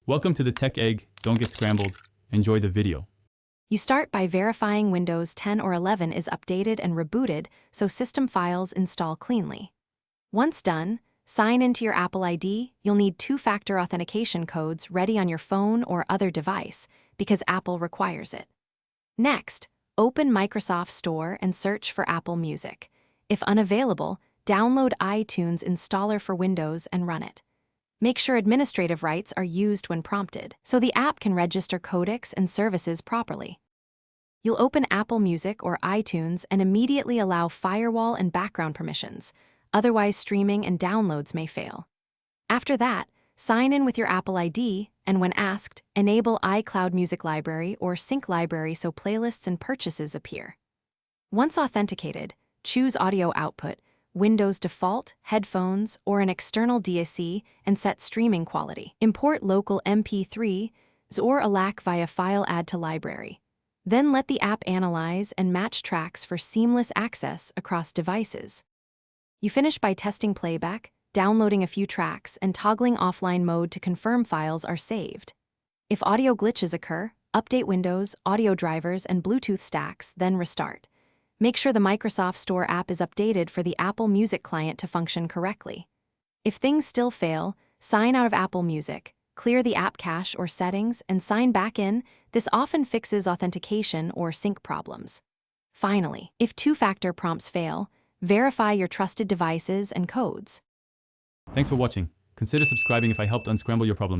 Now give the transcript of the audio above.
Welcome to the Tech Egg. Don't get scrambled. Enjoy the video. You start by verifying Windows 10 or 11 is updated and rebooted so system files install cleanly. Once done, sign into your Apple ID. You'll need two-factor authentication codes ready on your phone or other device because Apple requires it. Next, open Microsoft Store and search for Apple Music. If unavailable, download iTunes installer for Windows and run it. Make sure administrative rights are used when prompted, so the app can register codecs and services properly. You'll open Apple Music or iTunes and immediately allow firewall and background permissions, otherwise streaming and downloads may fail. After that, sign in with your Apple ID, and when asked, enable iCloud Music Library or Sync Library so playlists and purchases appear. Once authenticated, choose audio output, Windows default, headphones, or an external DAC and set streaming quality. Import local MP3s or a LAC via File Add to Library. Then let the app analyze and match tracks for seamless access across devices. You finish by testing playback, downloading a few tracks, and toggling offline mode to confirm files are saved. If audio glitches occur, update Windows, audio drivers, and Bluetooth stacks, then restart. Make sure the Microsoft Store app is updated for the Apple Music client to function correctly. If things still fail, sign out of Apple Music, clear the app cache or settings, and sign back in. This often fixes authentication or sync problems. Finally, if two-factor prompts fail, verify your trusted devices and codes. Thanks for watching. Consider subscribing if I helped unscramble your problems.